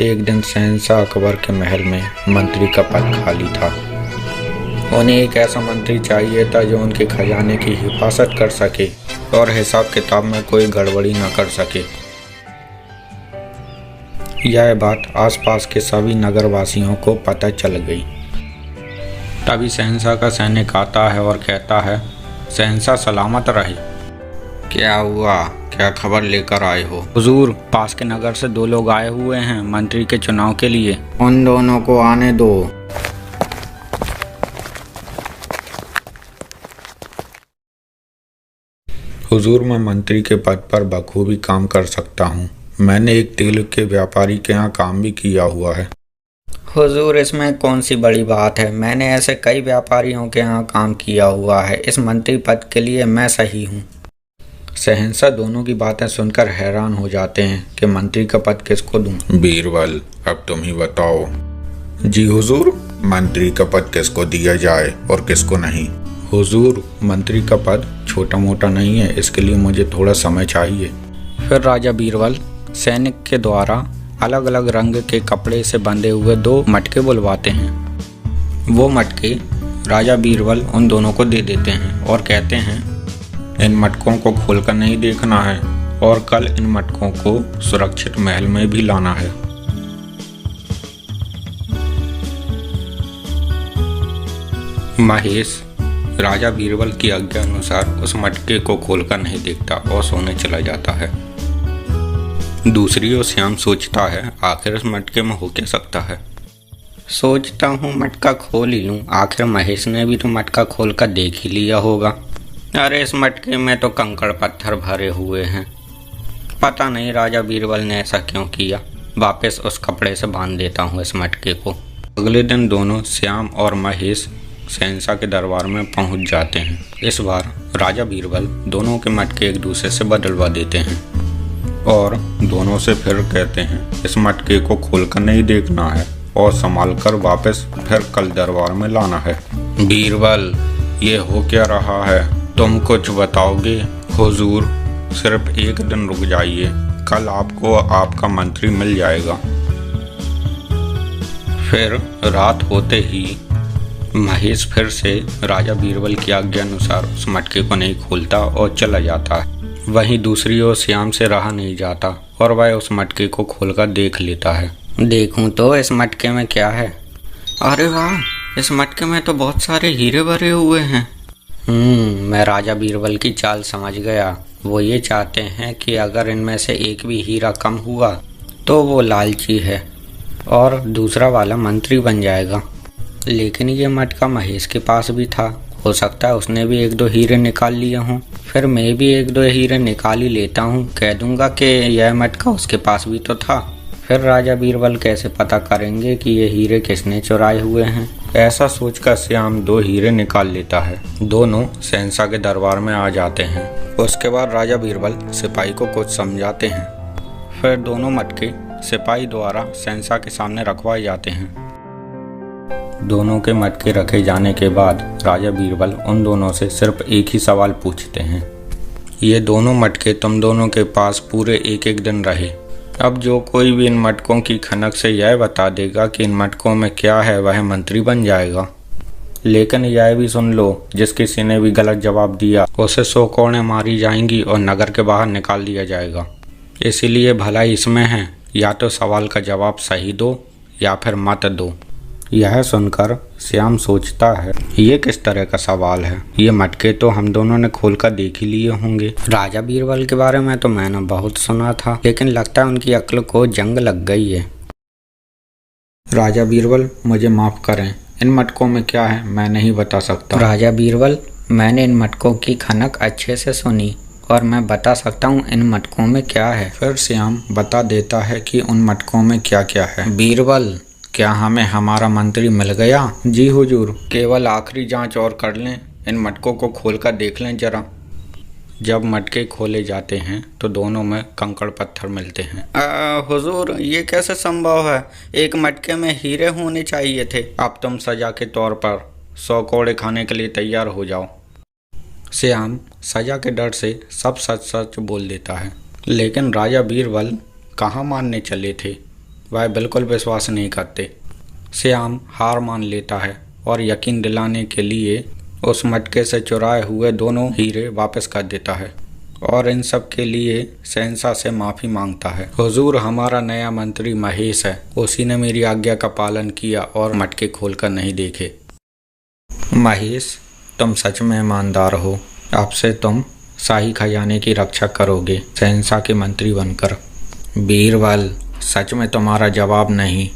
एक दिन शहंशाह अकबर के महल में मंत्री का पद खाली था। उन्हें एक ऐसा मंत्री चाहिए था जो उनके खजाने की हिफाजत कर सके और हिसाब किताब में कोई गड़बड़ी न कर सके। यह बात आसपास के सभी नगरवासियों को पता चल गई। तभी शहंशाह का सैनिक आता है और कहता है, शहंशाह सलामत रहे। क्या हुआ, क्या खबर लेकर आए हो? हुजूर, पास के नगर से 2 लोग आए हुए हैं मंत्री के चुनाव के लिए। उन दोनों को आने दो। हुजूर, मैं मंत्री के पद पर बखूबी काम कर सकता हूँ। मैंने एक तेल के व्यापारी के यहाँ काम भी किया हुआ है। हुजूर, इसमें कौन सी बड़ी बात है? मैंने ऐसे कई व्यापारियों के यहाँ काम किया हुआ है। इस मंत्री पद के लिए मैं सही हूँ। शहंशाह दोनों की बातें सुनकर हैरान हो जाते हैं कि मंत्री का पद किसको दूं। बीरबल, अब तुम ही बताओ। जी हुजूर, मंत्री का पद किसको दिया जाए और किसको नहीं? हुजूर, मंत्री का पद छोटा मोटा नहीं है, इसके लिए मुझे थोड़ा समय चाहिए। फिर राजा बीरबल सैनिक के द्वारा अलग अलग रंग के कपड़े से बंधे हुए 2 मटके बुलवाते हैं। वो मटके राजा बीरबल उन दोनों को दे देते हैं और कहते हैं, इन मटकों को खोलकर नहीं देखना है और कल इन मटकों को सुरक्षित महल में भी लाना है। महेश राजा बीरबल की आज्ञा अनुसार उस मटके को खोलकर नहीं देखता और सोने चला जाता है। दूसरी ओर श्याम सोचता है, आखिर इस मटके में हो क्या सकता है। सोचता हूँ मटका खोल ही लूँ, आखिर महेश ने भी तो मटका खोलकर देख ही लिया होगा। अरे इस मटके में तो कंकड़ पत्थर भरे हुए हैं। पता नहीं राजा बीरबल ने ऐसा क्यों किया। वापस उस कपड़े से बांध देता हूँ इस मटके को। अगले दिन दोनों श्याम और महेश शहंशाह के दरबार में पहुँच जाते हैं। इस बार राजा बीरबल दोनों के मटके एक दूसरे से बदलवा देते हैं और दोनों से फिर कहते हैं, इस मटके को खोलकर नहीं देखना है और संभाल कर वापस फिर कल दरबार में लाना है। बीरबल, ये हो क्या रहा है? तुम कुछ बताओगे? हुजूर, सिर्फ एक दिन रुक जाइए, कल आपको आपका मंत्री मिल जाएगा। फिर रात होते ही महेश फिर से राजा बीरबल की आज्ञा अनुसार उस मटके को नहीं खोलता और चला जाता है। वहीं दूसरी ओर श्याम से रहा नहीं जाता और वह उस मटके को खोलकर देख लेता है। देखूं तो इस मटके में क्या है। अरे वाह, इस मटके में तो बहुत सारे हीरे भरे हुए हैं। मैं राजा बीरबल की चाल समझ गया। वो ये चाहते हैं कि अगर इनमें से एक भी हीरा कम हुआ तो वो लालची है और दूसरा वाला मंत्री बन जाएगा। लेकिन ये मटका महेश के पास भी था, हो सकता है उसने भी 1-2 हीरे निकाल लिए हों। फिर मैं भी 1-2 हीरे निकाल ही लेता हूँ, कह दूंगा कि यह मटका उसके पास भी तो था। फिर राजा बीरबल कैसे पता करेंगे कि ये हीरे किसने चुराए हुए हैं। ऐसा सोचकर श्याम 2 हीरे निकाल लेता है। दोनों शहंशाह के दरबार में आ जाते हैं। उसके बाद राजा बीरबल सिपाही को कुछ समझाते हैं। फिर दोनों मटके सिपाही द्वारा शहंशाह के सामने रखवाए जाते हैं। दोनों के मटके रखे जाने के बाद राजा बीरबल उन दोनों से सिर्फ एक ही सवाल पूछते हैं, ये दोनों मटके तुम दोनों के पास पूरे 1-1 दिन रहे। अब जो कोई भी इन मटकों की खनक से यह बता देगा कि इन मटकों में क्या है, वह मंत्री बन जाएगा। लेकिन यह भी सुन लो, जिस किसी ने भी गलत जवाब दिया उसे 100 कोड़ें मारी जाएंगी और नगर के बाहर निकाल दिया जाएगा। इसीलिए भलाई इसमें है, या तो सवाल का जवाब सही दो या फिर मत दो। यह सुनकर श्याम सोचता है, ये किस तरह का सवाल है? ये मटके तो हम दोनों ने खोलकर देख ही लिए होंगे। राजा बीरबल के बारे में तो मैंने बहुत सुना था, लेकिन लगता है उनकी अक्ल को जंग लग गई है। राजा बीरबल, मुझे माफ करें, इन मटकों में क्या है मैं नहीं बता सकता। राजा बीरबल, मैंने इन मटकों की खनक अच्छे से सुनी और मैं बता सकता हूँ इन मटकों में क्या है। फिर श्याम बता देता है कि उन मटकों में क्या क्या है। बीरबल, क्या हमें हमारा मंत्री मिल गया? जी हुजूर, केवल आखिरी जांच और कर लें, इन मटकों को खोलकर देख लें जरा। जब मटके खोले जाते हैं तो दोनों में कंकड़ पत्थर मिलते हैं। हुजूर, ये कैसे संभव है? एक मटके में हीरे होने चाहिए थे। अब तुम सजा के तौर पर 100 कोड़े खाने के लिए तैयार हो जाओ। श्याम सजा के डर से सब सच सच बोल देता है, लेकिन राजा बीरबल कहाँ मानने चले थे। वह बिल्कुल विश्वास नहीं करते। श्याम हार मान लेता है और यकीन दिलाने के लिए उस मटके से चुराए हुए दोनों हीरे वापस कर देता है और इन सब के लिए शहंशाह से माफ़ी मांगता है। हुजूर, हमारा नया मंत्री महेश है, उसी ने मेरी आज्ञा का पालन किया और मटके खोलकर नहीं देखे। महेश, तुम सच में ईमानदार हो। अब से तुम शाही खजाने की रक्षा करोगे, शहंशाह के मंत्री बनकर। बीरबल, सच में तुम्हारा जवाब नहीं।